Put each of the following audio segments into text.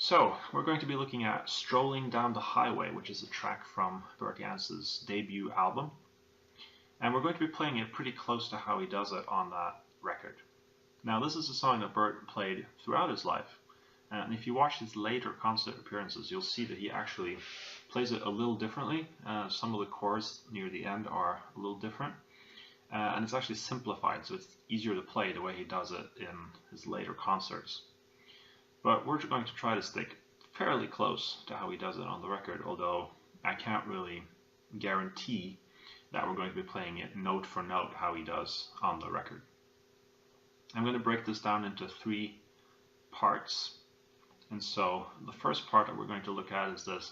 So, we're going to be looking at Strolling Down the Highway, which is a track from Bert Jansch's debut album. And we're going to be playing it pretty close to how he does it on that record. Now, this is a song that Bert played throughout his life. And if you watch his later concert appearances, you'll see that he actually plays it a little differently. Some of the chords near the end are a little different. And it's actually simplified, so it's easier to play the way he does it in his later concerts. But we're going to try to stick fairly close to how he does it on the record, although I can't really guarantee that we're going to be playing it note for note how he does on the record. I'm going to break this down into 3 parts. And so the first part that we're going to look at is this.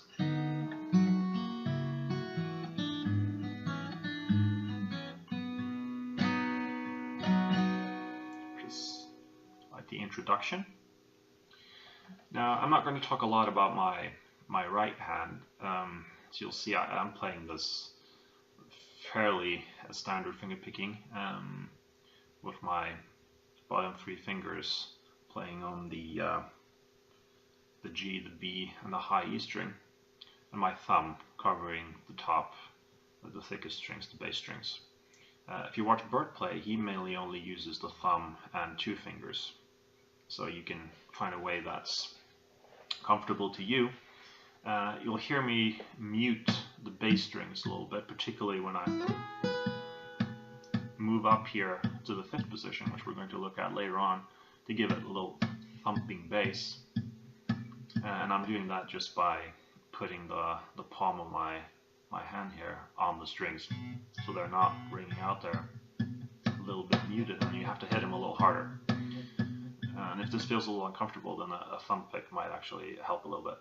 Just like the introduction. Now, I'm not going to talk a lot about my right hand, so you'll see I'm playing this fairly standard finger picking with my bottom 3 fingers playing on the G, the B, and the high E string, and my thumb covering the top of the thickest strings, the bass strings. If you watch Bert play, he mainly only uses the thumb and 2 fingers, so you can find a way that's comfortable to you. You'll hear me mute the bass strings a little bit, particularly when I move up here to the 5th position, which we're going to look at later on, to give it a little thumping bass. And I'm doing that just by putting the palm of my hand here on the strings, so they're not ringing out there, a little bit muted, and you have to hit them a little harder. And if this feels a little uncomfortable, then a thumb pick might actually help a little bit.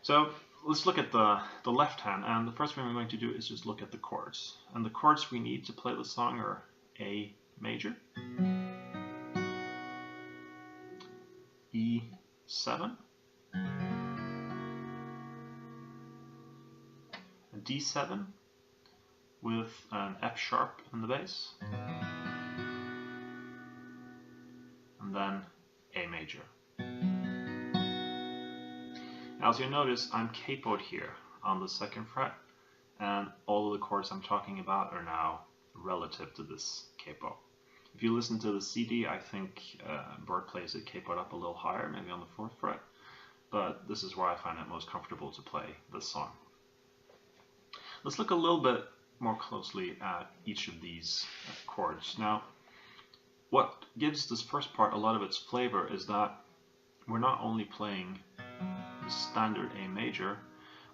So let's look at the left hand, and the first thing we're going to do is just look at the chords. And the chords we need to play the song are A major, E7, a D7 with an F sharp in the bass, and then A major. Now, as you notice, I'm capoed here on the 2nd fret, and all of the chords I'm talking about are now relative to this capo. If you listen to the CD, I think Bert plays it capoed up a little higher, maybe on the 4th fret, but this is where I find it most comfortable to play this song. Let's look a little bit more closely at each of these chords. Now, what gives this first part a lot of its flavor is that we're not only playing the standard A major,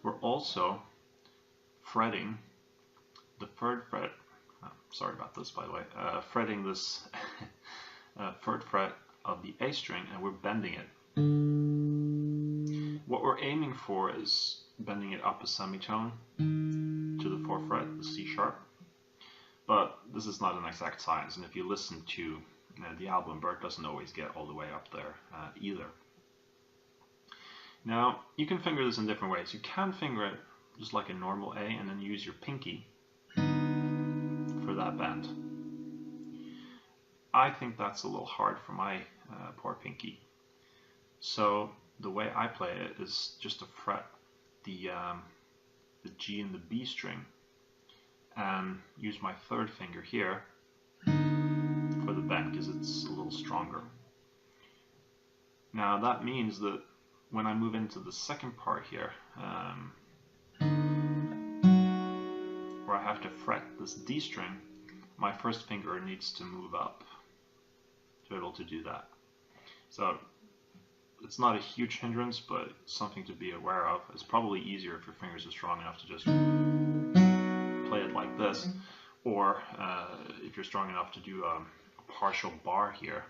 we're also fretting the 3rd fret, sorry about this by the way, fretting this 3rd fret of the A string, and we're bending it. What we're aiming for is bending it up a semitone to the 4th fret, the C sharp. But this is not an exact science, and if you listen to the album, Bert doesn't always get all the way up there either. Now, you can finger this in different ways. You can finger it just like a normal A and then use your pinky for that bend. I think that's a little hard for my poor pinky. So the way I play it is just to fret the G and the B string and use my 3rd finger here for the bend because it's a little stronger. Now that means that when I move into the 2nd part here, where I have to fret this D string, my 1st finger needs to move up to be able to do that. So it's not a huge hindrance, but something to be aware of. It's probably easier if your fingers are strong enough to just play it like this, or if you're strong enough to do a partial bar here,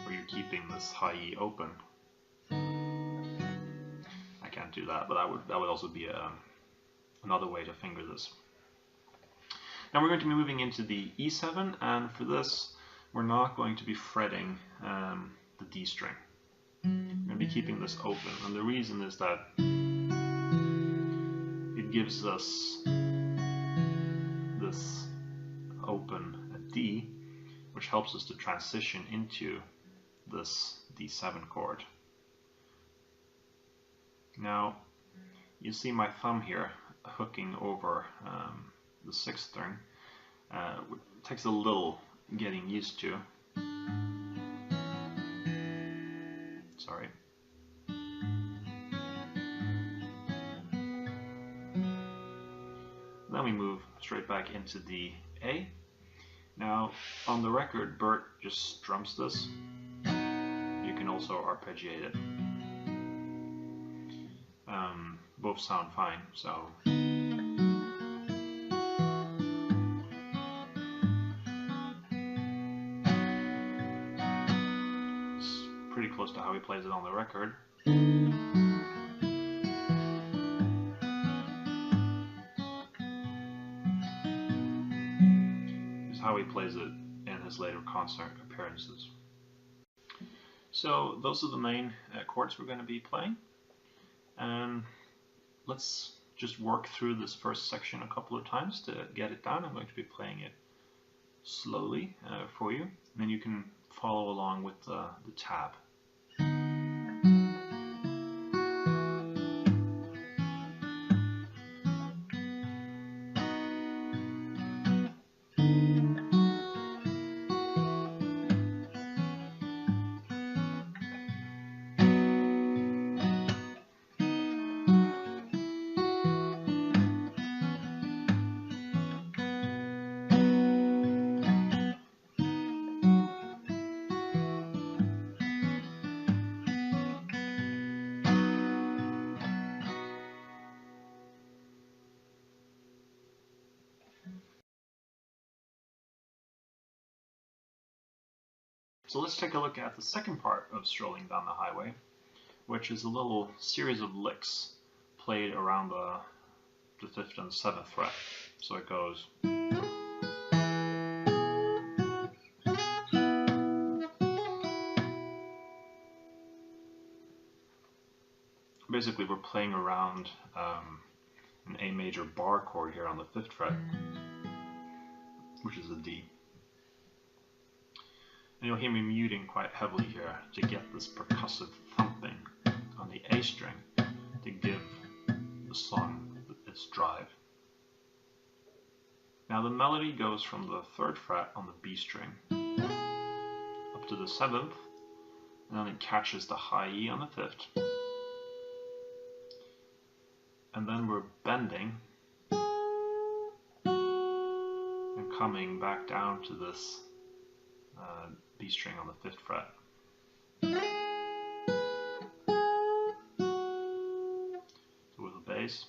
where you're keeping this high E open. I can't do that, but that would also be another way to finger this. Now we're going to be moving into the E7, and for this we're not going to be fretting the D string. We're going to be keeping this open, and the reason is that it gives us this open D, which helps us to transition into this D7 chord. Now, you see my thumb here hooking over the 6th string. It takes a little getting used to. Sorry. Then we move straight back into the A. Now, on the record, Bert just strums this. You can also arpeggiate it. Both sound fine, so. It's pretty close to how he plays it on the record. It's how he plays it in his later concert appearances. So those are the main chords we're going to be playing. Let's just work through this first section a couple of times to get it down. I'm going to be playing it slowly for you, and then you can follow along with the tab. So let's take a look at the second part of Strolling Down the Highway, which is a little series of licks played around the 5th and 7th fret. So it goes. Basically, we're playing around an A major bar chord here on the 5th fret, which is a D. And you'll hear me muting quite heavily here to get this percussive thumping on the A string to give the song its drive. Now the melody goes from the 3rd fret on the B string up to the 7th, and then it catches the high E on the 5th. And then we're bending and coming back down to this B string on the 5th fret. So with the bass.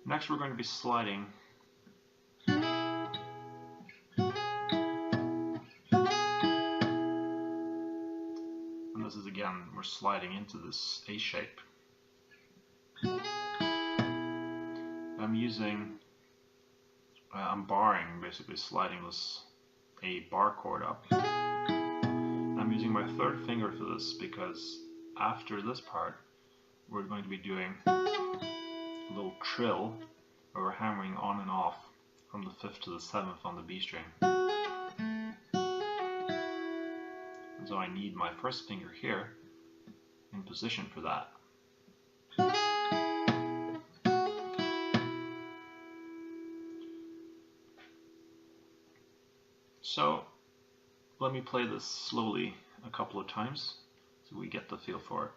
Next we're going to be sliding this is again, we're sliding into this A shape. I'm barring, basically sliding this A bar chord up. I'm using my 3rd finger for this because after this part, we're going to be doing a little trill where we're hammering on and off from the 5th to the 7th on the B string. So I need my 1st finger here in position for that. So let me play this slowly a couple of times so we get the feel for it.